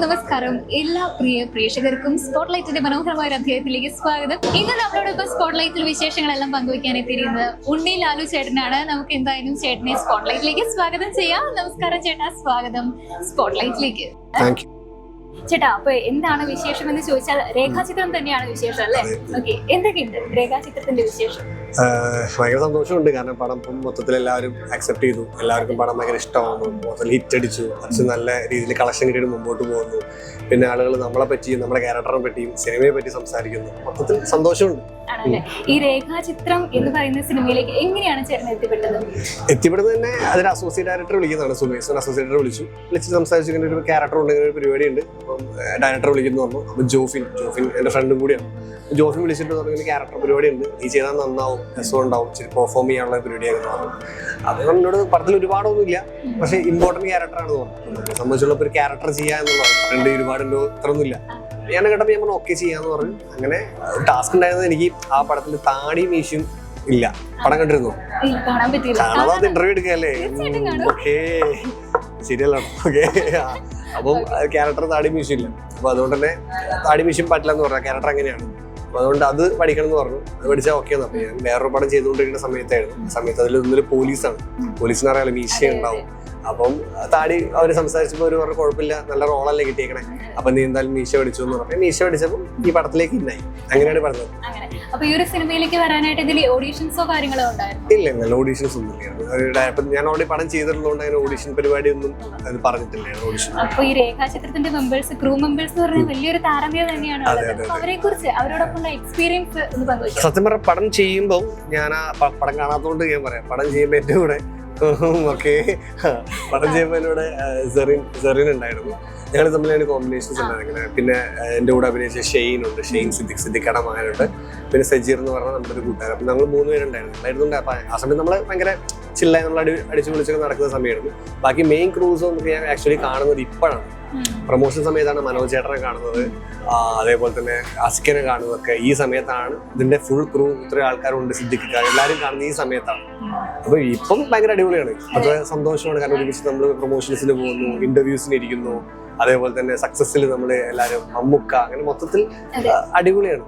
നമസ്കാരം എല്ലാ പ്രേക്ഷകർക്കും സ്പോട്ട്ലൈറ്റിന്റെ മനോഹരമായ ഒരു അധ്യായത്തിലേക്ക് സ്വാഗതം. ഇന്ന് നമ്മളോടൊപ്പം സ്പോട്ട്ലൈറ്റിൽ വിശേഷങ്ങളെല്ലാം പങ്കുവയ്ക്കാൻ എത്തിയിരുന്നത് ഉണ്ണി ലാലു ചേട്ടനാണ്. നമുക്ക് എന്തായാലും ചേട്ടനെ സ്പോട്ട്ലൈറ്റിലേക്ക് സ്വാഗതം ചെയ്യാം. നമസ്കാരം ചേട്ടാ, സ്വാഗതം സ്പോട്ട്ലൈറ്റിലേക്ക്. ചേട്ടാ, അപ്പൊ എന്താണ് വിശേഷം എന്ന് ചോദിച്ചാൽ രേഖാചിത്രം തന്നെയാണ് വിശേഷം അല്ലേ? ഓക്കെ, എന്തൊക്കെയുണ്ട് രേഖാചിത്രത്തിന്റെ വിശേഷം? ഭയങ്കര സന്തോഷമുണ്ട്. കാരണം പടം മൊത്തത്തിൽ എല്ലാവരും അക്സെപ്റ്റ് ചെയ്തു. എല്ലാവർക്കും പടം ഭയങ്കര ഇഷ്ടമാകുന്നു. മൊത്തത്തിൽ ഹിറ്റ് അടിച്ചു. കുറച്ച് നല്ല രീതിയിൽ കളക്ഷൻ കിട്ടിയിട്ട് മുമ്പോട്ട് പോകുന്നു. പിന്നെ ആളുകൾ നമ്മളെ പറ്റിയും നമ്മുടെ ക്യാരക്ടറിനെ പറ്റിയും സിനിമയെ പറ്റി സംസാരിക്കുന്നു. മൊത്തത്തിൽ സന്തോഷമുണ്ട്. ഈ രേഖാചിത്രം എന്ന് പറയുന്ന സിനിമയിലേക്ക് എങ്ങനെയാണ് ചേട്ടൻ എത്തിപ്പെടുന്നത് തന്നെ അതിന് അസോസിയേറ്റ് ഡയറക്ടർ വിളിക്കുന്നതാണ്. സുമേഷ് അസോസിയേറ്റർ വിളിച്ച് സംസാരിച്ചു. ഇങ്ങനെ ഒരു ക്യാരക്ടർ ഉണ്ട്, ഇങ്ങനെ ഒരു പരിപാടി ഉണ്ട്, അപ്പം ഡയറക്ടർ വിളിക്കുന്നു പറഞ്ഞു. അപ്പം ജോഫിൻ എൻ്റെ ഫ്രണ്ടും കൂടിയാണ്. ജോഫിൻ വിളിച്ചിട്ട് പറഞ്ഞു ക്യാരക്ടർ പരിപാടി ഉണ്ട്, നീ ചെയ്താൽ നന്നാവും, രസം ഉണ്ടാവും, ഇച്ചിരി പെർഫോം ചെയ്യാനുള്ള പരിപാടിയായിരുന്നു പറഞ്ഞു. അത് എന്നോട് പടത്തിൽ ഒരുപാടൊന്നുമില്ല, പക്ഷേ ഇമ്പോർട്ടൻറ്റ് ക്യാരക്ടറാണെന്ന് പറഞ്ഞു. സംബന്ധിച്ചുള്ള ഒരു ക്യാരക്ടർ ചെയ്യാന്നുള്ളത് ഫ്രണ്ട് ഒരുപാടുണ്ടോ ഇത്രയൊന്നുമില്ല. ഞാൻ കേട്ടപ്പോൾ ഞാൻ പറഞ്ഞു ഓക്കെ ചെയ്യാന്ന് പറഞ്ഞു. അങ്ങനെ ടാസ്ക് ഉണ്ടായിരുന്നത് എനിക്ക് ആ പടത്തിൽ താടി മീശും ഇല്ല. പടം കണ്ടിരുന്നു? കാണാതെ ഇന്റർവ്യൂ എടുക്കല്ലേ? ഓക്കെ, ശരിയല്ലോ. ഓക്കെ, അപ്പം ക്യാരക്ടർ താടി മീശും ഇല്ല. അപ്പൊ അതുകൊണ്ട് തന്നെ താടി മീശും പറ്റില്ല എന്ന് പറഞ്ഞ ക്യാരക്ടർ അങ്ങനെയാണ്. അപ്പൊ അതുകൊണ്ട് അത് പഠിക്കണം എന്ന് പറഞ്ഞു. അത് പഠിച്ചാൽ ഓക്കെ എന്ന്. അപ്പൊ ഞാൻ വേറൊരു പടം ചെയ്തുകൊണ്ടിരിക്കുന്ന സമയത്ത് അതിൽ ഒന്നില് പോലീസാണ്. പോലീസിന് അറിയാലോ, മീശ ഉണ്ടാവും. അപ്പം താടി അവര് സംസാരിച്ചപ്പോൾ ഒരു പറഞ്ഞ കുഴപ്പമില്ല, നല്ല റോളല്ലേ കിട്ടിയേക്കണേ, അപ്പൊ നീ എന്തായാലും മീശ പഠിച്ചു എന്ന് പറഞ്ഞു. മീശ പഠിച്ചപ്പോൾ ഈ പടത്തിലേക്ക് ഇന്നായി. അങ്ങനെയാണ് പറഞ്ഞത്. അപ്പൊ ഈ ഒരു സിനിമയിലേക്ക് വരാനായിട്ട് ഇതിൽ ഓഡീഷൻസോ കാര്യങ്ങളോ ഉണ്ടായിരുന്നു? ഇല്ല, നല്ല ഓഡീഷൻസ് ഒന്നും ഇല്ലായിരുന്നു. ഞാൻ ഓൾറെഡി പടം ചെയ്തിട്ടുള്ളതുകൊണ്ട് അതിന് ഓഡീഷൻ പരിപാടി ഒന്നും അത് പറഞ്ഞിട്ടില്ല. ഓഡീഷൻ അപ്പൊ ഈ രേഖാചിത്രത്തിന്റെ മെമ്പേഴ്സ്, ക്രൂ മെമ്പേഴ്സ് എന്ന് പറഞ്ഞാൽ വലിയൊരു താരതമ്യം തന്നെയാണ്. അവരെ കുറിച്ച് അവരോടൊപ്പം എക്സ്പീരിയൻസ് ഒന്ന് പങ്കുവെച്ചു. സത്യം പറഞ്ഞ പടം ചെയ്യുമ്പോൾ ഞാൻ ആ പടം കാണാത്തതുകൊണ്ട് ഞാൻ പറയാം, പടം ചെയ്യുമ്പോൾ എൻ്റെ കൂടെ ഓക്കെ പടം ചെയ്യുമ്പോൾ എന്നോട് സെറിൻ ഉണ്ടായിരുന്നു. ഞങ്ങൾ തമ്മിലാണ് കോമ്പിനേഷൻസ് ഉണ്ടായിരുന്നത്. പിന്നെ എൻ്റെ കൂടെ അഭിനയിച്ച ഷെയ്ൻ ഉണ്ട്, സിദ്ദിഖയുടെ മകനുണ്ട്. പിന്നെ സജീർ എന്ന് പറഞ്ഞാൽ നമ്മുടെ ഒരു കൂട്ടുകാരൻ. അപ്പം നമ്മൾ 3 പേരുണ്ടായിരുന്നു. അപ്പം ആ സമയത്ത് നമ്മൾ ഭയങ്കര ചില്ലായി നമ്മൾ അടിച്ചു പൊളിച്ചൊക്കെ നടക്കുന്ന സമയമായിരുന്നു. ബാക്കി മെയിൻ ക്രൂസ് ഞാൻ ആക്ച്വലി കാണുന്നത് ഇപ്പോഴാണ്. പ്രൊമോഷൻ സമയത്താണ് മനോജ് ചേട്ടനെ കാണുന്നത്, അതേപോലെ തന്നെ അസ്കിനെ കാണുന്നതൊക്കെ ഈ സമയത്താണ്. ഇതിന്റെ ഫുൾ ക്രൂ ഇത്രയും ആൾക്കാരുണ്ട്, സിദ്ദിഖ് എല്ലാവരും കാണുന്നത് ഈ സമയത്താണ്. അപ്പൊ ഇപ്പം ഭയങ്കര അടിപൊളിയാണ്. അത് സന്തോഷമാണ്. കാരണം ഒരുമിച്ച് നമ്മൾ പ്രൊമോഷൻസിന് പോകുന്നു, ഇന്റർവ്യൂസിന് ഇരിക്കുന്നു, അതേപോലെ തന്നെ സക്സസിൽ നമ്മൾ എല്ലാവരും മമ്മുക്ക, അങ്ങനെ മൊത്തത്തിൽ അടിപൊളിയാണ്.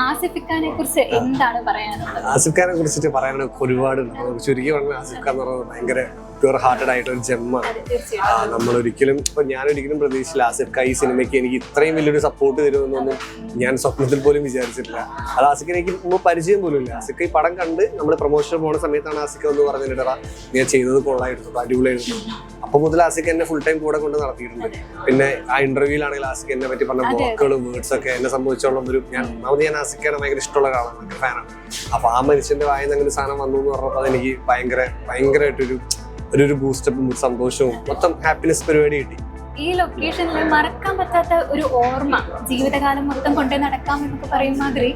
ആസിഫ് ഖാനെ കുറിച്ച് എന്താണ് പറയാനുള്ളത്? ആസിഫ് ഖാനെ കുറിച്ചിട്ട് പറയാനൊക്കെ ഒരുപാടുണ്ട്. ചുരുക്കി പറഞ്ഞാൽ ആസിഫ് ഖാൻ എന്ന് പറയുന്നത് ഭയങ്കര പ്യുവർ ഹാർട്ടഡ് ആയിട്ടൊരു ജെമ്മാണ്. ഞാനൊരിക്കലും പ്രതീക്ഷിച്ചില്ല ആസിഫ് ഖാൻ ഈ സിനിമയ്ക്ക് എനിക്ക് ഇത്രയും വലിയൊരു സപ്പോർട്ട് തരുമെന്നൊന്നും ഞാൻ സ്വപ്നത്തിൽ പോലും വിചാരിച്ചിട്ടില്ല. അത് ആസിഫ് എനിക്ക് മുമ്പ് പരിചയം പോലും ഇല്ല. ആസിഫ് ഈ പടം കണ്ട് നമ്മൾ പ്രൊമോഷൻ പോണ സമയത്താണ് ആസിഫ് ഒന്ന് പറഞ്ഞിട്ടാ ഞാൻ ചെയ്തത് കൊള്ളായിരുന്നു, അടിപൊളിയായിരുന്നു. അപ്പൊ മുതൽ ആസിഫ് എന്നെ ഫുൾ ടൈം കൂടെ കൊണ്ട് നടത്തിയിട്ടുണ്ട്. പിന്നെ ആ ഇന്റർവ്യൂലാണെങ്കിൽ ആസിഫ് എന്നെ പറ്റി പറഞ്ഞ വാക്കുകളും വേർഡ്സ് ഒക്കെ എന്നെ സംബന്ധിച്ചോളം ഞാൻ ആസിഫ് ഖാനെ ഭയങ്കര ഇഷ്ടമുള്ള ഒരാളാണ്, ഭയങ്കര ഫാനാണ്. അപ്പൊ ആ മനുഷ്യന്റെ വായന അങ്ങനെ സാധനം വന്നു എന്ന് പറഞ്ഞപ്പോൾ അതെനിക്ക് ഭയങ്കരമായിട്ടൊരു ബൂസ്റ്റപ്പും സന്തോഷവും മൊത്തം ഹാപ്പിനെസ് പരിപാടി കിട്ടി. ഈ ലൊക്കേഷനിൽ മറക്കാൻ പറ്റാത്ത ഒരു ഓർമ്മ, ജീവിതകാലം മൊത്തം കൊണ്ടേ നടക്കാം എന്നൊക്കെ പറയും മാതിരി,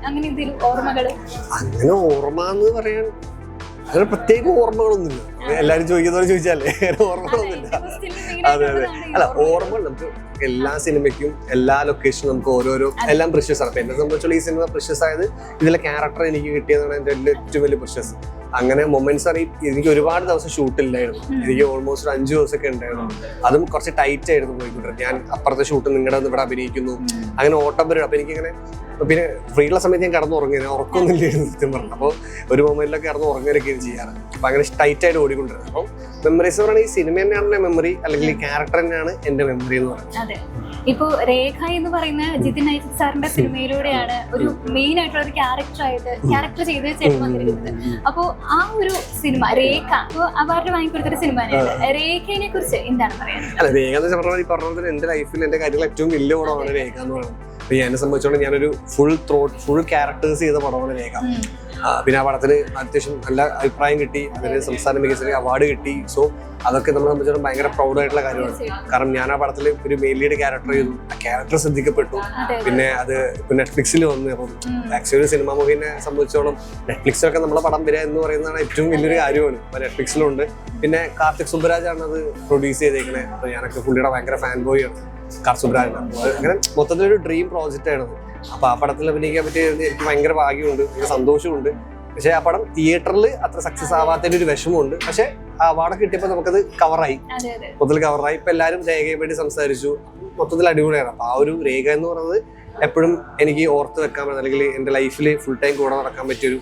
അങ്ങനെ എന്തെങ്കിലും ഓർമ്മകള്? അങ്ങനെ ഓർമ്മ എന്ന് പറയാൻ അങ്ങനെ പ്രത്യേക ഓർമ്മകളൊന്നുമില്ല. എല്ലാരും ചോദിക്കുന്നവരെ ചോദിച്ചാലേ ഓർമ്മകളൊന്നുമില്ല. അതെ, അല്ല ഓർമ്മകൾ നമുക്ക് എല്ലാ സിനിമയ്ക്കും എല്ലാ ലൊക്കേഷനും നമുക്ക് ഓരോരോ എല്ലാം പ്രഷ്യസ് ആണ്. എന്നെ സംബന്ധിച്ചുള്ള ഈ സിനിമ പ്രഷ്യസ് ആയത് ഇതിലെ ക്യാരക്ടർ എനിക്ക് കിട്ടിയതാണ് എൻ്റെ ഏറ്റവും വലിയ പ്രഷ്യസ്. അങ്ങനെ മൊമെന്റ്സ് എനിക്ക് ഒരുപാട് ദിവസം ഷൂട്ടില്ലായിരുന്നു. എനിക്ക് ഓൾമോസ്റ്റ് 5 ദിവസമൊക്കെ ഉണ്ടായിരുന്നു. അതും കുറച്ച് ടൈറ്റ് ആയിരുന്നു പോയിക്കൊണ്ടിരുന്നത്. ഞാൻ അപ്പുറത്തെ ഷൂട്ട് നിങ്ങളുടെ ഇവിടെ അഭിനയിക്കുന്നു, അങ്ങനെ ഓട്ടം വരും. അപ്പൊ എനിക്കിങ്ങനെ പിന്നെ ഫ്രീ ഉള്ള സമയത്ത് ഞാൻ കിടന്നുറങ്ങി, ഉറക്കമൊന്നുമില്ലായിരുന്നു സത്യം പറഞ്ഞു. അപ്പോൾ ഒരു മൊമെന്റിലൊക്കെ കിടന്ന് ഉറങ്ങലൊക്കെയാണ് ചെയ്യാറ്. അപ്പൊ അങ്ങനെ ടൈറ്റ് ആയിട്ട് ഓടിക്കൊണ്ടിരുന്നത്. അപ്പോൾ മെമ്മറീസ് എന്ന് പറഞ്ഞാൽ ഈ സിനിമ തന്നെയാണ് എൻ്റെ മെമ്മറി, അല്ലെങ്കിൽ ഈ ക്യാരക്ടർ തന്നെയാണ് എൻ്റെ മെമ്മറി എന്ന് പറയുന്നത്. ഇപ്പൊ രേഖ എന്ന് പറയുന്ന ജിതിൻ ഐസക് സാറിന്റെ സിനിമയിലൂടെയാണ് ഒരു മെയിൻ ആയിട്ടുള്ള ഒരു ക്യാരക്ടർ ചെയ്ത് ചേട്ടൻ വന്നിരിക്കുന്നത്. അപ്പൊ ആ ഒരു സിനിമ രേഖ അവാർഡ് വാങ്ങിക്കൊടുത്തൊരു സിനിമ തന്നെയാണ്. രേഖയെ കുറിച്ച് എന്താണ് പറയാനുള്ളത്? അല്ല, രേഖ എന്ന് പറഞ്ഞാൽ ഈ പറഞ്ഞത് എന്റെ ലൈഫിൽ എന്റെ കാര്യങ്ങൾ ഏറ്റവും വലിയ പടമാണ് രേഖ എന്ന് പറയുന്നത്. അപ്പൊ എന്നെ സംബന്ധിച്ചോളം ഞാനൊരു ഫുൾ ക്യാരക്ടേഴ്സ് ചെയ്ത പടമാണ് രേഖ. പിന്നെ ആ പടത്തിന് അത്യാവശ്യം നല്ല അഭിപ്രായം കിട്ടി, അതിന് സംസ്ഥാന മികച്ച അവാർഡ് കിട്ടി. സോ അതൊക്കെ നമ്മളെ സംബന്ധിച്ചിടത്തോളം ഭയങ്കര പ്രൗഡായിട്ടുള്ള കാര്യമാണ്. കാരണം ഞാൻ ആ പടത്തിൽ ഒരു മെയിൻ ലീഡ് ക്യാരക്ടർ ചെയ്തു, ആ ക്യാരക്ടർ ശ്രദ്ധിക്കപ്പെട്ടു. പിന്നെ അത് ഇപ്പൊ നെറ്റ്ഫ്ലിക്സിൽ വന്നു. അപ്പം ആക്ച്വലി സിനിമ മൂവിനെ സംബന്ധിച്ചോളം നെറ്റ്ഫ്ലിക്സിലൊക്കെ നമ്മളെ പടം വരിക എന്ന് പറയുന്നതാണ് ഏറ്റവും വലിയൊരു കാര്യമാണ്. അപ്പൊ നെറ്റ്ഫ്ലിക്സിലുണ്ട്. പിന്നെ കാർത്തിക് സുബ്രാജാണ് അത് പ്രൊഡ്യൂസ് ചെയ്തേക്കണേ. അപ്പൊ ഞാനൊക്കെ പുള്ളിയുടെ ഭയങ്കര ഫാൻ ബോയ് ആണ് കാർത്തിക് സുബ്രാജ്. അങ്ങനെ മൊത്തത്തിലൊരു ഡ്രീം പ്രോജക്റ്റ് ആണത്. അപ്പൊ ആ പടത്തിൽ അഭിനയിക്കാൻ പറ്റിയ എനിക്ക് ഭയങ്കര ഭാഗ്യമുണ്ട്, ഭയങ്കര സന്തോഷമുണ്ട്. പക്ഷെ ആ പടം തിയേറ്ററിൽ അത്ര സക്സസ് ആവാത്തതിന്റെ ഒരു വിഷമമുണ്ട്. പക്ഷെ ആ അവാർഡ് കിട്ടിയപ്പോൾ നമുക്കത് കവറായി, മൊത്തത്തിൽ കവറായി. ഇപ്പൊ എല്ലാവരും രേഖയെ വേണ്ടി സംസാരിച്ചു, മൊത്തത്തിൽ അടിപൊളിയാണ്. അപ്പൊ ആ ഒരു രേഖ എന്ന് പറയുന്നത് എപ്പോഴും എനിക്ക് ഓർത്ത് വെക്കാൻ പറ്റുന്ന, അല്ലെങ്കിൽ എന്റെ ലൈഫിൽ ഫുൾ ടൈം കൂടെ നടക്കാൻ പറ്റിയൊരു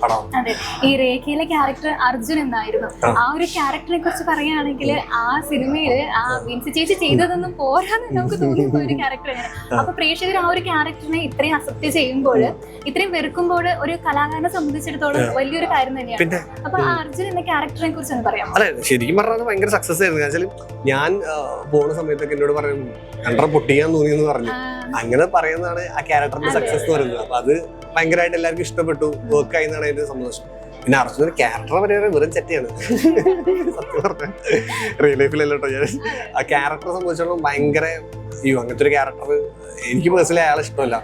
പടമാണ്. അതെ, ഈ രേഖയിലെ ക്യാരക്ടർ അർജുൻ എന്നായിരുന്നു. ആ ഒരു ക്യാരക്ടറിനെ കുറിച്ച് പറയുകയാണെങ്കിൽ ആ സിനിമയിൽ ആ വിൻസി ചേച്ചി ചെയ്തതൊന്നും പോരാന്ന് നമുക്ക് തോന്നുന്ന ഒരു ക്യാരക്ടറാണ്. അപ്പൊ പ്രേക്ഷകർ ആ ഒരു ക്യാരക്ടറിനെ ഇത്രയും അക്സെപ്റ്റ് ചെയ്യുമ്പോൾ, ഇത്രയും വെറുക്കുമ്പോൾ ഒരു കലാകാരനെ സംബന്ധിച്ചിടത്തോളം വലിയൊരു കാര്യം തന്നെയാണ്. അപ്പൊ ആ അർജുൻ എന്ന ക്യാരക്ടറിനെ കുറിച്ച് ഒന്ന് പറയാം. അതെ, ശരിക്കും പറഞ്ഞാൽ ഭയങ്കര സക്സസ് ആയിരുന്നു. വെച്ചാൽ ഞാൻ പോണ സമയത്തൊക്കെ എന്നോട് പറയും കണ്ടറ പൊട്ടിക്കാൻ തോന്നിയെന്ന് പറഞ്ഞു. അങ്ങനെ പറയുന്നതാണ് ആ ക്യാരക്ടറിന്റെ സക്സസ് എന്ന് പറയുന്നത്. അപ്പൊ അത് ഭയങ്കരമായിട്ട് എല്ലാവർക്കും ഇഷ്ടപ്പെട്ടു, വർക്ക് ആയി എന്നാണ് അതിന്റെ സന്തോഷം. പിന്നെ അർജുന ക്യാരക്ടറെ വരെ വെറും ചെറ്റയാണ് സത്യം പറഞ്ഞ, റിയൽ ലൈഫിലല്ലോ കേട്ടോ. ഞാൻ ആ ക്യാരക്ടറെ സംബന്ധിച്ചിടത്തോളം ഭയങ്കര അങ്ങനത്തെ ഒരു ക്യാരക്ടർ എനിക്ക് പേഴ്സണലി അയാളെ ഇഷ്ടമല്ല.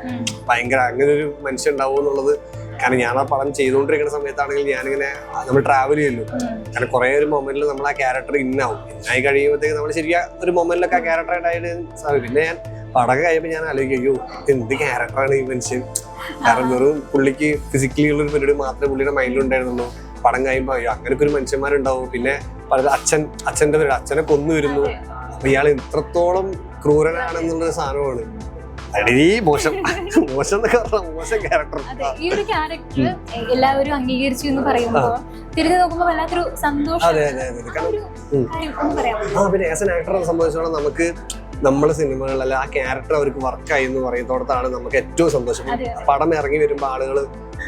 ഭയങ്കര അങ്ങനെ ഒരു മനുഷ്യൻ ഉണ്ടാവും എന്നുള്ളത്, കാരണം ഞാൻ ആ പടം ചെയ്തുകൊണ്ടിരിക്കുന്ന സമയത്താണെങ്കിൽ ഞാനിങ്ങനെ നമ്മൾ ട്രാവൽ ചെയ്യുമല്ലോ, കാരണം കുറെ ഒരു മൊമെന്റിൽ നമ്മൾ ആ ക്യാരക്ടർ ഇന്നാവും. ഇന്നായി കഴിയുമ്പോഴത്തേക്ക് നമ്മൾ ശരിക്കും ഒരു മൊമെന്റിലൊക്കെ ആ ക്യാരക്ടറായിട്ട് സാധിക്കും. പിന്നെ ഞാൻ പടം കഴിയുമ്പോൾ ഞാൻ ആലോചിക്കും, അയ്യോ എന്ത് ക്യാരക്ടറാണ് ഈ മനുഷ്യൻ. കാരണം വെറും പുള്ളിക്ക് ഫിസിക്കലി ഉള്ള ഒരു പരിപാടി മാത്രമേ പുള്ളിയുടെ മൈൻഡിലുണ്ടായിരുന്നുള്ളൂ. പടം കഴിയുമ്പോൾ അയ്യോ അങ്ങനൊക്കെ ഒരു മനുഷ്യന്മാരുണ്ടാവും. പിന്നെ അച്ഛന്റെ പേര് അച്ഛനെ കൊന്നു വരുന്നു. അപ്പൊ ഇയാൾ ഇത്രത്തോളം ക്രൂരനാണെന്നുള്ളൊരു സാധനമാണ്. മോശം എന്നൊക്കെ പറഞ്ഞ മോശം ക്യാരക്ടർ. ഈ ഒരു ക്യാരക്ടർ എല്ലാവരും അംഗീകരിച്ചു എന്ന് പറയുമ്പോൾ തിരിഞ്ഞു നോക്കുമ്പോൾ വല്ലാത്തൊരു സന്തോഷം. അതെ അതെ അതെ. പിന്നെ ആസ് എൻ ആക്ടറെ സംബന്ധിച്ചോളം നമുക്ക് നമ്മളെ സിനിമകളിൽ ആ ക്യാരക്ടർ അവർക്ക് വർക്കായി എന്ന് പറയുന്നിടത്താണ് നമുക്ക് ഏറ്റവും സന്തോഷം. പടം ഇറങ്ങി വരുമ്പോൾ ആളുകൾ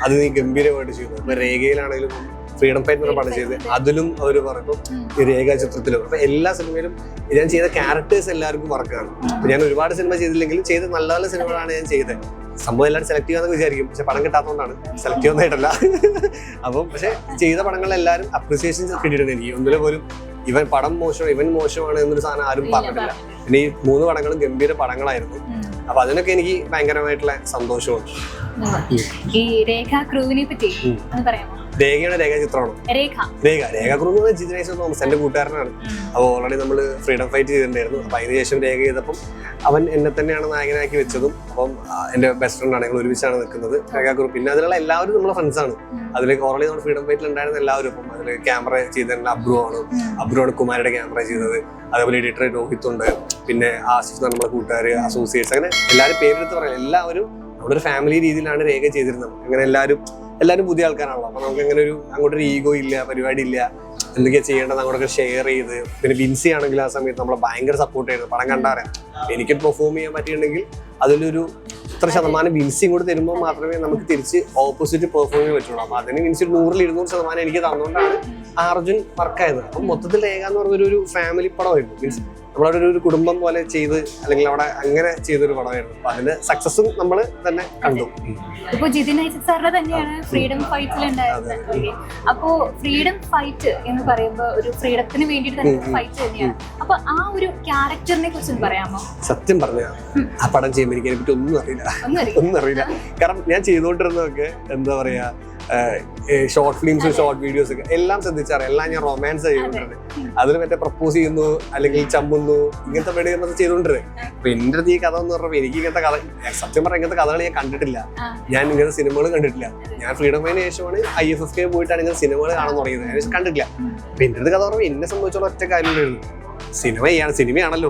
അത് ഗംഭീരമായിട്ട് ചെയ്യുന്നു. ഇപ്പൊ രേഖയിലാണെങ്കിലും ഫ്രീഡം ഫൈറ്റ് എന്ന പടം ചെയ്ത് അതിലും അവർ പറയുമ്പോൾ ഈ രേഖാ ചിത്രത്തിലും, അപ്പൊ എല്ലാ സിനിമയിലും ഞാൻ ചെയ്ത ക്യാരക്ടേഴ്സ് എല്ലാവർക്കും വർക്കാണ്. ഞാൻ ഒരുപാട് സിനിമ ചെയ്തില്ലെങ്കിലും ചെയ്ത നല്ല നല്ല സിനിമകളാണ് ഞാൻ ചെയ്തത്. സംഭവം എല്ലാവരും സെലക്ട് ചെയ്യാന്ന് വിചാരിക്കും, പക്ഷെ പടം കിട്ടാത്തതുകൊണ്ടാണ് സെലക്ട് ചെയ്യുന്നതായിട്ടല്ല. അപ്പം പക്ഷെ ചെയ്ത പടങ്ങളെല്ലാവരും അപ്രിസിയേഷൻ കിട്ടിയിട്ടുണ്ട് എനിക്ക്. ഒന്നിലും പോലും ഇവൻ പടം ഇവൻ മോശമാണ് എന്നൊരു സാധനം ആരും പറഞ്ഞിട്ടില്ല. പിന്നെ ഈ 3 പടങ്ങളും ഗംഭീര പടങ്ങളായിരുന്നു. അപ്പൊ അതിനൊക്കെ എനിക്ക് ഭയങ്കരമായിട്ടുള്ള സന്തോഷമുണ്ട്. ഈ രേഖ ക്രൂവിനെ പറ്റി പറയാമോ? രേഖയുടെ രേഖാചിത്രമാണ് രേഖ ക്രൂ എന്ന് ജിജനേഷ് തോമസ് എന്റെ കൂട്ടുകാരനാണ്. അപ്പോൾ ഓൾറെഡി നമ്മൾ ഫ്രീഡം ഫൈറ്റ് ചെയ്തിട്ടുണ്ടായിരുന്നു. അപ്പൊ അതിനുശേഷം രേഖ ചെയ്തപ്പം അവൻ എന്നെ തന്നെയാണ് നായകനാക്കി വെച്ചതും. അപ്പം എന്റെ ബെസ്റ്റ് ഫ്രണ്ടാണ്, ഞങ്ങൾ ഒരുമിച്ചാണ് നിൽക്കുന്നത് രേഖ ക്രൂ. പിന്നെ അതിലുള്ള എല്ലാവരും നമ്മളെ ഫ്രണ്ട്സാണ്. അതിലേക്ക് ഓൾറെഡി നമ്മൾ ഫ്രീഡം ഫൈറ്റിൽ ഉണ്ടായിരുന്ന എല്ലാവരും. അപ്പം അതിൽ ക്യാമറ ചെയ്തിട്ടുള്ള അബ്രുവാണ് കുമാരിയുടെ ക്യാമറ ചെയ്തത്. അതേപോലെ എഡിറ്റർ രോഹിത് ഉണ്ട്, പിന്നെ ആസിഫ് നമ്മുടെ കൂട്ടുകാര്, അസോസിയേറ്റ്സ്, അങ്ങനെ എല്ലാവരും പേരെടുത്ത് പറയാം. എല്ലാവരും നമ്മുടെ ഒരു ഫാമിലി രീതിയിലാണ് രേഖ ചെയ്തിരുന്നത്. അങ്ങനെ എല്ലാവരും പുതിയ ആൾക്കാരാണല്ലോ. അപ്പൊ നമുക്ക് അങ്ങനെ അങ്ങോട്ടൊരു ഈഗോ ഇല്ല, പരിപാടി ഇല്ല, എന്തൊക്കെയാ ചെയ്യേണ്ടത് അങ്ങോട്ടൊക്കെ ഷെയർ ചെയ്ത്. പിന്നെ വിൻസി ആണെങ്കിൽ ആ സമയത്ത് നമ്മളെ ഭയങ്കര സപ്പോർട്ട് ചെയ്യുന്നത്. പടം കണ്ടാറിയാം എനിക്ക് പെർഫോം ചെയ്യാൻ പറ്റിയിട്ടുണ്ടെങ്കിൽ അതിലൊരു ഇത്ര ശതമാനം വിൻസിയും കൂടെ തരുമ്പോൾ മാത്രമേ നമുക്ക് തിരിച്ച് ഓപ്പോസിറ്റ് പെർഫോം ചെയ്യാൻ പറ്റുള്ളൂ. അപ്പൊ അതിന് വിൻസി 100% എനിക്ക് തന്നുകൊണ്ടാണ് അർജുൻ വർക്കായത്. അപ്പം മൊത്തത്തിൽ രേഖ എന്ന് പറഞ്ഞൊരു ഫാമിലി പടമായിരുന്നു. മീൻസ് നമ്മളവിടെ ഒരു കുടുംബം പോലെ ചെയ്ത്, അല്ലെങ്കിൽ അവിടെ അങ്ങനെ ചെയ്തൊരു പടമായിരുന്നു. അപ്പൊ അതിന്റെ സക്സസും നമ്മൾ തന്നെ കണ്ടു. ഇപ്പൊ ജിതിൻ ഐസക് സാറിന്റെ തന്നെയാണ് ഫ്രീഡം ഫൈറ്റിൽ ഉണ്ടായിരുന്നത്. അപ്പോ ഫ്രീഡം ഫൈറ്റ് എന്ന് പറയുമ്പോൾ ഒരു ഫ്രീഡത്തിന് വേണ്ടിയിട്ട് തന്നെ ഫൈറ്റ് തന്നെയാണ്. അപ്പൊ ആ ഒരു ക്യാരക്ടറിനെ കുറിച്ച് പറയാമോ? സത്യം പറഞ്ഞ ആ പടം ചെയ്യുമ്പോൾ എനിക്ക് അതിനെ പറ്റി ഒന്നും അറിയില്ല. കാരണം ഞാൻ ചെയ്തുകൊണ്ടിരുന്നതൊക്കെ എന്താ പറയാ, ഷോർട്ട് ഫിലിംസും ഷോർട്ട് വീഡിയോസ് ഒക്കെ എല്ലാം ശ്രദ്ധിച്ചറിയാം. എല്ലാം ഞാൻ റൊമാൻസ് ചെയ്തുകൊണ്ടിരുന്നത്. അതിൽ മറ്റേ പ്രപ്പോസ് ചെയ്യുന്നു, അല്ലെങ്കിൽ ചമ്മുന്നു, ഇങ്ങനത്തെ പേടി ചെയ്തുകൊണ്ടിരുന്നത്. അപ്പൊ എന്റെ അടുത്ത് ഈ കഥ എന്ന് പറഞ്ഞപ്പോൾ എനിക്ക് ഇങ്ങനത്തെ കഥ, സത്യം പറഞ്ഞാൽ ഇങ്ങനത്തെ കഥകൾ ഞാൻ കണ്ടിട്ടില്ല. ഞാൻ ഇങ്ങനത്തെ സിനിമകൾ കണ്ടിട്ടില്ല. ഞാൻ ഫ്രീഡം ഫൈറ്റിന് ശേഷമാണ് IFFK പോയിട്ടാണ് ഇങ്ങനെ സിനിമകൾ കാണാൻ തുടങ്ങിയത്. ഞാൻ കണ്ടിട്ടില്ല. അപ്പൊ എന്റെ അടുത്ത് കഥ പറയുമ്പോൾ എന്നെ സംബന്ധിച്ചോളം ഒറ്റ കാര്യം ഉണ്ടായിരുന്നു, സിനിമയാണല്ലോ,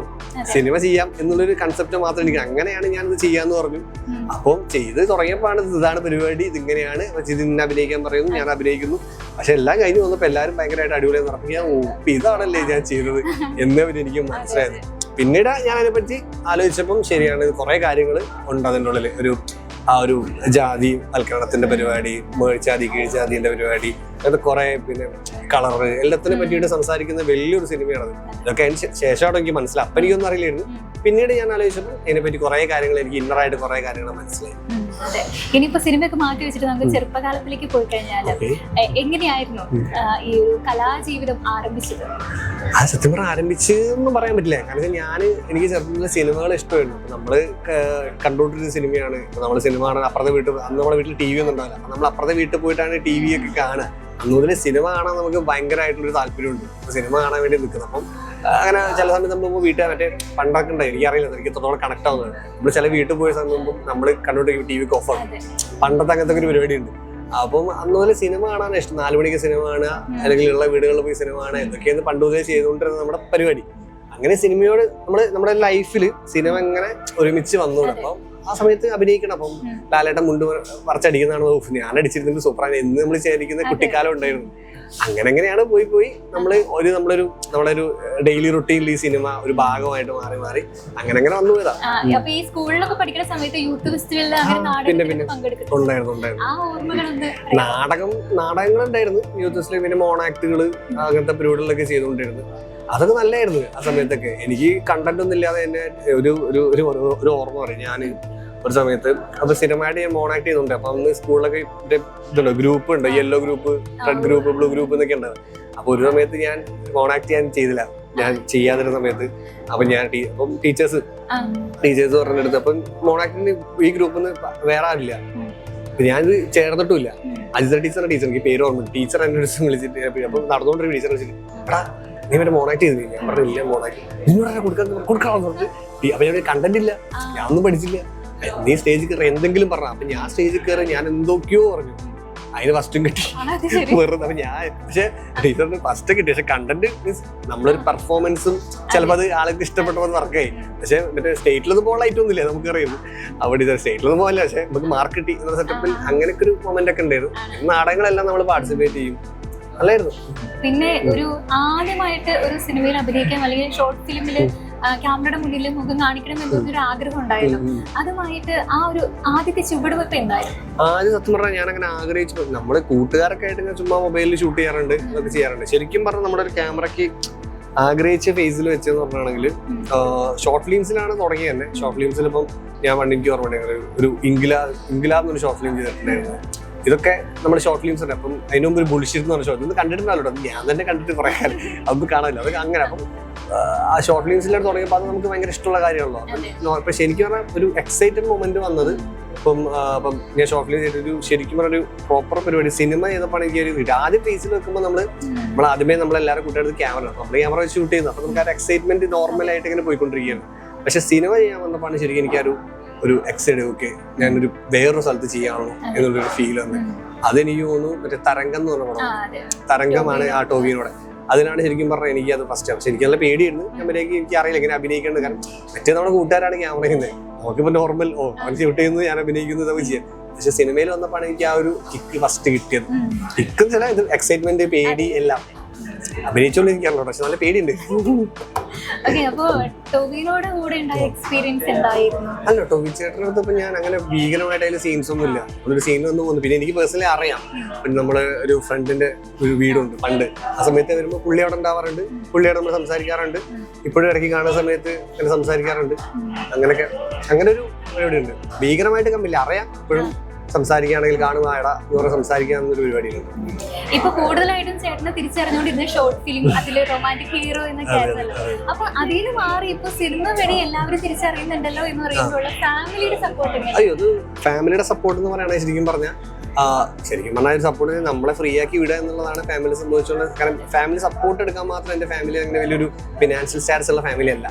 സിനിമ ചെയ്യാം എന്നുള്ളൊരു കൺസെപ്റ്റ് മാത്രം എനിക്ക്. അങ്ങനെയാണ് ഞാനിത് ചെയ്യാന്ന് പറഞ്ഞു. അപ്പം ചെയ്ത് തുടങ്ങിയപ്പോഴാണ് ഇതാണ് പരിപാടി, ഇതിങ്ങനെയാണ്, ഇതിനെ അഭിനയിക്കാൻ പറയുന്നു, ഞാൻ അഭിനയിക്കുന്നു. പക്ഷെ എല്ലാം കഴിഞ്ഞ് വന്നപ്പോൾ എല്ലാവരും ഭയങ്കരമായിട്ട് അടിപൊളിയായി നടക്കും. ഞാൻ ഇതാണല്ലേ ഞാൻ ചെയ്തത് എന്ന് എനിക്ക് മനസ്സിലായത്. പിന്നീട് ഞാൻ അതിനെപ്പറ്റി ആലോചിച്ചപ്പം ശരിയാണ്, കുറെ കാര്യങ്ങൾ ഉണ്ട് അതിൻ്റെ ഉള്ളിൽ. ആ ഒരു ജാതി വൽക്കരണത്തിന്റെ പരിപാടി, മേഴ്ചാതി കീഴ്ജാതിന്റെ പരിപാടി, അത് കുറെ, പിന്നെ കളറ്, എല്ലാത്തിനെ പറ്റിയിട്ട് സംസാരിക്കുന്ന വലിയൊരു സിനിമയാണത്. ഇതൊക്കെ അതിന് ശേഷമാണ് എനിക്ക് മനസ്സിലായി. അപ്പം എനിക്കൊന്നും അറിയില്ലായിരുന്നു. പിന്നീട് ഞാൻ ആലോചിച്ചപ്പോൾ അതിനെപ്പറ്റി കുറെ കാര്യങ്ങൾ, എനിക്ക് ഇന്നറായിട്ട് കുറെ കാര്യങ്ങൾ മനസ്സിലായി. അതെ, ഇനിയിപ്പോ സിനിമയൊക്കെ മാറ്റി വെച്ചിട്ട് നമുക്ക് ചെറുപ്പകാലത്തിലേക്ക് പോയി കഴിഞ്ഞാൽ എങ്ങനെയായിരുന്നു ഈ ഒരു കലാജീവിതം ആരംഭിച്ചത്? സത്യം പറഞ്ഞാൽ ആരംഭിച്ചെന്നും പറയാൻ പറ്റില്ല. കാരണം എനിക്ക് ചെറുപ്പത്തിലെ സിനിമകൾ ഇഷ്ടമായിരുന്നു. നമ്മള് കണ്ടുകൊണ്ടിരുന്ന സിനിമയാണ്. നമ്മൾ സിനിമ കാണാൻ അപ്പുറത്തെ വീട്ടിൽ, അന്ന് നമ്മുടെ വീട്ടിൽ TV ഒന്നും ഉണ്ടാവില്ല. അപ്പൊ നമ്മൾ അപ്പുറത്തെ വീട്ടിൽ പോയിട്ടാണ് TV ഒക്കെ കാണുക. അന്ന് മുതലേ സിനിമ കാണാൻ നമുക്ക് ഭയങ്കരമായിട്ടുള്ളൊരു താല്പര്യമുണ്ട്. സിനിമ കാണാൻ വേണ്ടി നിൽക്കുന്നത്. അപ്പം അങ്ങനെ ചില സമയത്ത് നമ്മൾ വീട്ടിൽ മറ്റേ പണ്ടൊക്കെ ഉണ്ടായി, എനിക്കറിയില്ല, എനിക്ക് എത്രത്തോളം കണക്ട് ആവുന്നത്. നമ്മൾ ചില വീട്ടിൽ പോയ സമയം നമ്മൾ കണ്ടോണ്ടിരിക്കും TV ഓഫ് ആക്കും. പണ്ടത്തെ അങ്ങനത്തെ ഒരു പരിപാടി ഉണ്ട്. അപ്പം അന്നുപോലെ സിനിമ കാണാൻ ഇഷ്ടം, 4 മണിക്ക് സിനിമ കാണുക, അല്ലെങ്കിൽ ഉള്ള വീടുകളിൽ പോയി സിനിമ കാണുക, എന്തൊക്കെയാണ് പണ്ട് മുതലേ ചെയ്തുകൊണ്ടിരുന്ന നമ്മുടെ പരിപാടി. അങ്ങനെ സിനിമയോട് നമ്മുടെ ലൈഫിൽ സിനിമ ഇങ്ങനെ ഒരുമിച്ച് വന്നു. അപ്പം ആ സമയത്ത് അഭിനയിക്കണം. അപ്പം ലാലേട്ടൻ മുണ്ട് പറിച്ചടിക്കുന്നതാണ് ഞാൻ അടിച്ചിരുന്നത് സൂപ്പറാണ് എന്ന് നമ്മൾ വിചാരിക്കുന്ന കുട്ടിക്കാലം ഉണ്ടായിരുന്നു. അങ്ങനെയാണ് പോയി നമ്മളൊരു ഡെയിലി റൊട്ടീനിൽ ഈ സിനിമ ഒരു ഭാഗമായിട്ട് മാറി അങ്ങനെ വന്നു പോയതാ. ഈ സ്കൂളിലൊക്കെ പഠിക്കുന്ന സമയത്ത് യൂത്ത് ഫെസ്റ്റിവലിൽ ഉണ്ടായിരുന്നു. നാടകങ്ങൾ ഉണ്ടായിരുന്നു യൂത്ത് ഫെസ്റ്റിവൽ, പിന്നെ മോണാക്ടുകള് അങ്ങനത്തെ പരിപാടികളൊക്കെ ചെയ്തുകൊണ്ടിരുന്നു. അതൊക്കെ നല്ലായിരുന്നു ആ സമയത്തൊക്കെ. എനിക്ക് കണ്ടന്റ് ഒന്നും ഇല്ലാതെ തന്നെ ഒരു ഓർമ്മ പറയും. ഞാൻ ഒരു സമയത്ത് അപ്പൊ സിനിമയായിട്ട് ഞാൻ മോണാക്ട് ചെയ്യുന്നുണ്ട്. അപ്പൊ അന്ന് സ്കൂളിലൊക്കെ ഇതുണ്ട്, ഗ്രൂപ്പ് ഉണ്ട്, yellow group, red group, blue group എന്നൊക്കെ ഉണ്ടാവും. അപ്പൊ ഒരു സമയത്ത് ഞാൻ മോണാക്ട് ചെയ്യാൻ ചെയ്തില്ല. ഞാൻ ചെയ്യാതിരുന്ന സമയത്ത് അപ്പം ടീച്ചേഴ്സ് പറഞ്ഞെടുത്ത് അപ്പം മോണാക്ടിന് ഈ ഗ്രൂപ്പിൽ നിന്ന് വേറെ ആരില്ല. ഞാനിത് ചേർന്നിട്ടുമില്ല. അജിത ടീച്ചറിന്റെ ടീച്ചർ, എനിക്ക് പേര് ഓർമ്മ, ടീച്ചർ എന്നെ വിളിച്ചിട്ട് അപ്പൊ നടന്നുകൊണ്ടിരിക്കും ടീച്ചർ വിളിച്ചിട്ട്, എടാ നീ മറ്റേ മോണാക്ട് ചെയ്തില്ല? ഞാൻ പറഞ്ഞില്ല മോണാക്ട് നിന്നോട് കൊടുക്കാമെന്ന് പറഞ്ഞിട്ട്. അപ്പൊ ഞാൻ കണ്ടന്റ് ഇല്ല, ഞാൻ ഒന്നും പഠിച്ചില്ല, നീ സ്റ്റേജിൽ കയറി എന്തെങ്കിലും പറഞ്ഞ. അപ്പൊ ഞാൻ സ്റ്റേജിൽ കയറി ഞാൻ എന്തൊക്കെയോ പറഞ്ഞു, അതിന് ഫസ്റ്റും കിട്ടി വെറുതെ. അപ്പൊ ഞാൻ പക്ഷെ ടീച്ചറിന് ഫസ്റ്റ് കിട്ടി. പക്ഷെ കണ്ടന്റ് മീൻസ് നമ്മളൊരു പെർഫോമൻസും ചിലപ്പോൾ അത് ആൾക്ക് ഇഷ്ടപ്പെട്ടപ്പോൾ വർക്കായി. പക്ഷെ മറ്റേ സ്റ്റേറ്റിലൊന്നും പോകാനായിട്ടൊന്നുമില്ല നമുക്കറിയുന്നു. അവിടെ സ്റ്റേറ്റിലൊന്നും പോകില്ല, പക്ഷെ നമുക്ക് മാർക്ക് കിട്ടി എന്ന സെറ്റപ്പിൽ അങ്ങനെയൊക്കെ ഒരു മൊമെന്റ് ഒക്കെ ഉണ്ടായിരുന്നു. നാടകങ്ങളെല്ലാം നമ്മൾ പാർട്ടിസിപ്പേറ്റ് ചെയ്യും, നല്ലായിരുന്നു. പിന്നെ ഒരു ആദ്യമായിട്ട് ഒരു സിനിമയിൽ അഭിനയിക്കാൻ അല്ലെങ്കിൽ ഷോർട്ട് ഫിലിമില് ക്യാമറയുടെ മുന്നിൽ മുഖം കാണിക്കണം എന്നൊരു ആഗ്രഹം ഉണ്ടായിരുന്നു. അതുമായിട്ട് ആ ഒരു ആദ്യത്തെ ചുവടുവെപ്പ് എന്തായിരുന്നു? ആദ്യം സത്യം പറഞ്ഞാൽ ഞാൻ അങ്ങനെ ആഗ്രഹിച്ചു. നമ്മള് കൂട്ടുകാരൊക്കെ ആയിട്ട് ചുമ്മാ മൊബൈലിൽ ഷൂട്ട് ചെയ്യാറുണ്ട്, അതൊക്കെ ചെയ്യാറുണ്ട്. ശരിക്കും പറഞ്ഞാൽ നമ്മുടെ ഒരു ക്യാമറയ്ക്ക് ആഗ്രഹിച്ച ഫേസിൽ വെച്ചെന്ന് പറഞ്ഞാണെങ്കിൽ ഷോർട്ട് ഫിലിംസിലാണ് തുടങ്ങിയത് തന്നെ. ഷോർട്ട് ഫിലിംസിൽ ഇപ്പം ഞാൻ എനിക്ക് ഓർമ്മ ഒരു ഇൻഗിലാബ് എന്നൊരു ഷോർട്ട് ഫിലിം ചെയ്തിട്ടുണ്ടായിരുന്നു. ഇതൊക്കെ നമ്മുടെ ഷോർട്ട് ഫിലിംസ് ഉണ്ട്. അപ്പം അതിന് മുമ്പ് ഒരു ബുൾഷിറ്റ് എന്ന് പറഞ്ഞ ഷോർട്ട് ഇത് കണ്ടിട്ടുണ്ടല്ലോ, ഞാൻ തന്നെ കണ്ടിട്ട് കുറേ കാലം അതൊന്നും കാണാനില്ല. അതൊക്കെ അങ്ങനെ അപ്പം ആ ഷോർട്ട് ഫിലിംസിലാണ് തുടങ്ങിയപ്പോൾ അത് നമുക്ക് ഭയങ്കര ഇഷ്ടമുള്ള കാര്യമാണല്ലോ. പക്ഷെ എനിക്ക് പറഞ്ഞാൽ ഒരു എക്സൈറ്റഡ് മൊമെന്റ് വന്നത് ഇപ്പം ഞാൻ ഷോർട്ട് ഫിലിം ചെയ്തൊരു ശരിക്കും പറഞ്ഞൊരു പ്രോപ്പർ പരിപാടി സിനിമ ചെയ്തപ്പോൾ എനിക്ക് ഒരു കിട്ടി. ആദ്യം ഫേസിൽ വെക്കുമ്പോൾ നമ്മൾ ആദ്യമേ നമ്മളെല്ലാവരും കുട്ടികളുടെ ക്യാമറ നമ്മൾ ക്യാമറ വെച്ച് ഷൂട്ട് ചെയ്യുന്നു. അപ്പം നമുക്ക് ആ എക്സൈറ്റ്മെന്റ് നോർമലായിട്ട് ഇങ്ങനെ പോയിക്കൊണ്ടിരിക്കുകയാണ്. പക്ഷെ സിനിമ ചെയ്യാൻ വന്നപ്പോഴാണ് ശരിക്കും എനിക്കൊരു എക്സൈഡ്, ഓക്കെ ഞാനൊരു വേറൊരു സ്ഥലത്ത് ചെയ്യാണല്ലോ എന്നുള്ളൊരു ഫീൽ വന്നു. അതെനിക്ക് തോന്നുന്നു മറ്റേ തരംഗം എന്ന് പറഞ്ഞ പടം, തരംഗമാണ് ആ ടോവിനോടെ. അതിനാണ് ശരിക്കും പറഞ്ഞാൽ എനിക്ക് അത് ഫസ്റ്റ്. പക്ഷെ എനിക്ക് നല്ല പേടിയായിരുന്നു ക്യാമറയ്ക്ക്, എനിക്ക് അറിയില്ല എങ്ങനെ അഭിനയിക്കേണ്ടത്. കാരണം മറ്റേ നമ്മുടെ കൂട്ടുകാരാണ് ക്യാമറ ചെയ്യുന്നത്, നമുക്കിപ്പോൾ നോർമൽ അവൻ ഷൂട്ട് ചെയ്യുന്നത് ഞാൻ അഭിനയിക്കുന്നത് ഇതൊക്കെ ചെയ്യാം. പക്ഷെ സിനിമയിൽ വന്നപ്പോഴാണ് എനിക്ക് ആ ഒരു കിക്ക് ഫസ്റ്റ് കിട്ടിയത്. കിക്ക് ചില ഇത് എക്സൈറ്റ്മെന്റ്, പേടി എല്ലാം അഭിനയിച്ചോണ്ടിരിക്കാറുണ്ട്. പക്ഷെ നല്ല പേടിയുണ്ട്. അല്ല, ടോവി ചേട്ടൻ്റെ അടുത്ത് ഞാൻ അങ്ങനെ ഭീകരമായിട്ട് അതിൽ സീൻസ് ഒന്നും ഇല്ല. ഒരു സീൻ ഒന്നും വന്നു. പിന്നെ എനിക്ക് പേഴ്സണലി അറിയാം, പിന്നെ നമ്മള് ഒരു ഫ്രണ്ടിന്റെ ഒരു വീടുണ്ട് പണ്ട്. ആ സമയത്ത് വരുമ്പോൾ പുള്ളി അവിടെ ഉണ്ടാവാറുണ്ട്, പുള്ളിയോട് നമ്മൾ സംസാരിക്കാറുണ്ട്. ഇപ്പോഴും ഇടയ്ക്ക് കാണുന്ന സമയത്ത് അങ്ങനെ സംസാരിക്കാറുണ്ട്. അങ്ങനെ ഒരു പരിപാടിയുണ്ട്. ഭീകരമായിട്ട് കമ്മില്ല, അറിയാം. ഇപ്പോഴും സംസാരിക്കുകയാണെങ്കിൽ കാണുവാടാ എന്ന് പറഞ്ഞാൽ സംസാരിക്കാന്നൊരു പരിപാടിയുണ്ട്. ഇപ്പൊ കൂടുതലായിട്ടും ചേട്ടനെ തിരിച്ചറിഞ്ഞുകൊണ്ടിരുന്ന ഷോർട്ട് ഫിലിം, അതില് റൊമാൻറ്റിക് ഹീറോ എന്നൊക്കെ ആയിരുന്നല്ലോ. അപ്പൊ അതിൽ മാറി ഇപ്പൊ സിനിമ വഴി എല്ലാവരും തിരിച്ചറിയുന്നുണ്ടല്ലോ എന്ന് പറയുമ്പോൾ ഫാമിലിയുടെ സപ്പോർട്ട്? അയ്യോ, അത് ഫാമിലിയുടെ സപ്പോർട്ട് എന്ന് പറയുകയാണെങ്കിൽ ശരിക്കും പറഞ്ഞാൽ ഒരു സപ്പോർട്ട് നമ്മളെ ഫ്രീ ആക്കി വിടുക എന്നുള്ളതാണ് ഫാമിലി സംബന്ധിച്ചുള്ള. കാരണം ഫാമിലി സപ്പോർട്ട് എടുക്കാൻ മാത്രം എന്റെ ഫാമിലി അങ്ങനെ വലിയൊരു ഫിനാൻഷ്യൽ സ്റ്റാറ്റസ് ഉള്ള ഫാമിലി അല്ല.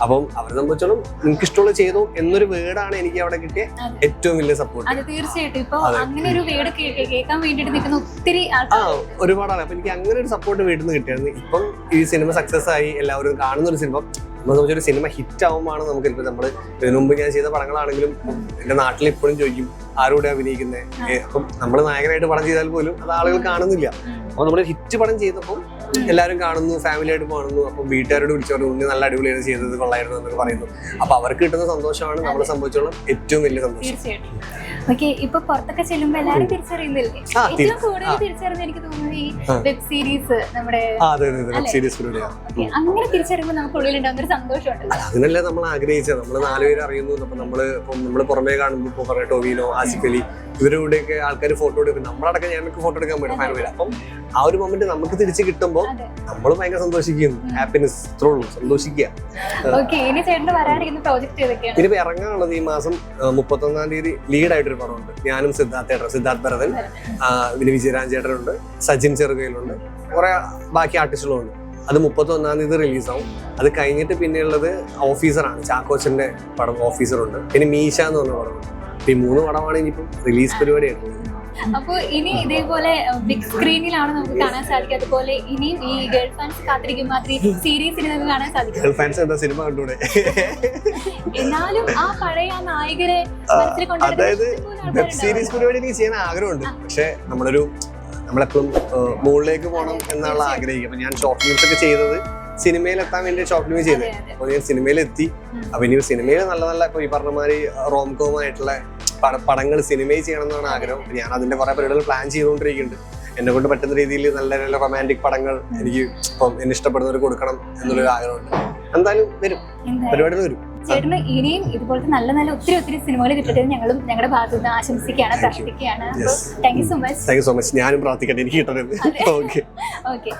അപ്പം അവരെ സംബന്ധിച്ചോളം നിങ്ങൾക്ക് ഇഷ്ടമുള്ള ചെയ്തോ എന്നൊരു വേർഡാണ് എനിക്ക് അവിടെ കിട്ടിയ ഏറ്റവും വലിയ സപ്പോർട്ട്. തീർച്ചയായിട്ടും ഇപ്പൊ അങ്ങനെ ഒരു വേർഡ് കേൾക്കാൻ വേണ്ടിട്ട് നിൽക്കുന്ന ഒത്തിരി ഒരുപാടാണ്. അപ്പൊ എനിക്ക് അങ്ങനെ ഒരു സപ്പോർട്ട് വീട്ടിൽ നിന്ന് കിട്ടിയായിരുന്നു. ഇപ്പം ഈ സിനിമ സക്സസ് ആയി എല്ലാവരും കാണുന്ന ഒരു സിനിമ, ഒരു സിനിമ ഹിറ്റ് ആവുമ്പോൾ നമുക്ക് ഇപ്പൊ നമ്മള് ഇതിനു മുമ്പ് ഞാൻ ചെയ്ത പടങ്ങളാണെങ്കിലും എന്റെ നാട്ടിൽ ഇപ്പോഴും ചോദിക്കും ആരോടെ അഭിനയിക്കുന്നത്. അപ്പം നമ്മൾ നായകനായിട്ട് പടം ചെയ്താൽ പോലും അത് ആളുകൾ കാണുന്നില്ല. അപ്പൊ നമ്മൾ ഹിറ്റ് പടം ചെയ്തപ്പോൾ എല്ലാവരും കാണുന്നു, ഫാമിലി ആയിട്ട് കാണുന്നു. അപ്പം വീട്ടുകാരോട് വിളിച്ചു പറഞ്ഞു ഉണ്ണി നല്ല അടിപൊളിയാണ് ചെയ്തത്, കൊള്ളായിരുന്നു എന്നൊക്കെ പറയുന്നു. അപ്പൊ അവർക്ക് കിട്ടുന്ന സന്തോഷമാണ് നമ്മളെ സംബന്ധിച്ചോളം ഏറ്റവും വലിയ സന്തോഷം. ഇപ്പൊ പുറത്തൊക്കെ ചെല്ലുമ്പോ എല്ലാരും തിരിച്ചറിയുന്നില്ലേ? ഏറ്റവും കൂടുതൽ തിരിച്ചറിയുന്ന എനിക്ക് തോന്നുന്നത് ഈ വെബ് സീരീസ്, നമ്മുടെ അങ്ങനെ തിരിച്ചറിയുമ്പോൾ നമുക്ക് ഉള്ളിലുണ്ടാകുന്ന ഒരു സന്തോഷമുണ്ട്. അതിനല്ലേ നമ്മൾ ആഗ്രഹിച്ചത്. നമ്മൾ 4 പേര് അറിയുന്നു. അപ്പൊ നമ്മള് പുറമേ കാണുമ്പോൾ ഇപ്പൊ പറഞ്ഞ ടോവിനോ, ആസിഫ് അലി, ഇവരുടെ കൂടെയൊക്കെ ആൾക്കാർ ഫോട്ടോ എടുക്കും. നമ്മളടക്കം ഞങ്ങൾക്ക് ഫോട്ടോ എടുക്കാൻ പറ്റും ഫാമിലി. അപ്പം ആ ഒരു മൊമെന്റ് നമുക്ക് തിരിച്ച് കിട്ടുമ്പോൾ നമ്മൾ ഭയങ്കര സന്തോഷിക്കുന്നു. ഹാപ്പിനെസ് ഇത്രേ ഉള്ളൂ, സന്തോഷിക്കുക. ഇനിയിപ്പോ ഇറങ്ങാനുള്ളത് ഈ മാസം 31-ാം തീയതി ലീഡായിട്ടൊരു പടമുണ്ട്. ഞാനും സിദ്ധാർത്ഥ് ഭരതൻ, പിന്നെ വിജയരാജ് ചേട്ടനുണ്ട്, സജിൻ ചെറുകയിലുണ്ട്, കുറെ ബാക്കി ആർട്ടിസ്റ്റുകളുണ്ട്. അത് 31-ാം തീയതി റിലീസാവും. അത് കഴിഞ്ഞിട്ട് പിന്നെയുള്ളത് ഓഫീസറാണ്, ചാക്കോച്ചന്റെ പടം ഓഫീസറുണ്ട്. പിന്നെ മീശ എന്ന് പറഞ്ഞ പടമുണ്ട്. ഈ 3 പടമാണ് ഇനിയിപ്പം റിലീസ് പരിപാടിയായിട്ട്. അപ്പൊ ഇനി ഇതേപോലെ ബിഗ് സ്ക്രീനിലാണ് നമുക്ക് കാണാൻ സാധിക്കുക. അതുപോലെ ഇനിയും ഈ ഗേൾ ഫാൻസ് കാത്തിരിക്കും മാത്രമേ സീരീസിന് നമുക്ക് കാണാൻ സാധിക്കും. ഗേൾ ഫാൻസ് എന്താ സിനിമ കണ്ടൂടെ? എന്നാലും ആ പഴയ ആ നായകരെ മനസ്സിൽ അതായത് വെബ് സീരീസ് പരിപാടി എനിക്ക് ചെയ്യാൻ ആഗ്രഹമുണ്ട്. പക്ഷെ നമ്മളെപ്പോഴും മുകളിലേക്ക് പോകണം എന്നുള്ള ആഗ്രഹിക്കും. അപ്പൊ ഞാൻ ഷോർട്ട് ഫിലിംസ് ഒക്കെ ചെയ്തത് സിനിമയിൽ എത്താൻ വേണ്ടി ഷോർട്ട് ഫിലിം ചെയ്തത്. അപ്പൊ ഞാൻ സിനിമയിൽ എത്തി. അപ്പൊ ഇനി സിനിമയിൽ നല്ല നല്ല ഇപ്പൊ ഈ പറഞ്ഞ മാതിരി റോംകോം ആയിട്ടുള്ള പടങ്ങൾ സിനിമയിൽ ചെയ്യണം എന്നാണ് ആഗ്രഹം. ഞാൻ അതിന്റെ കുറെ പരിപാടികൾ പ്ലാൻ ചെയ്തുകൊണ്ടിരിക്കുന്നുണ്ട്. എന്നെ കൊണ്ട് പറ്റുന്ന രീതിയിൽ നല്ല നല്ല റൊമാൻറ്റിക് പടങ്ങൾ എനിക്ക് ഇപ്പം എന്നെ ഇഷ്ടപ്പെടുന്നവർ കൊടുക്കണം എന്നുള്ളൊരു ആഗ്രഹമുണ്ട്. എന്തായാലും വരും, പരിപാടികൾ വരും. ചേട്ടന് ഇനിയും ഇതുപോലത്തെ നല്ല നല്ല ഒത്തിരി സിനിമകൾ കിട്ടട്ടെ ഞങ്ങളും ഞങ്ങളുടെ ഭാഗത്തു നിന്ന് ആശംസിക്കുകയാണ്, പ്രാർത്ഥിക്കുകയാണ്. Thank you so much. Thank you so much. ഞാനും പ്രാർത്ഥിക്കട്ടെ എനിക്ക് കിട്ടരുത്. ഓക്കെ.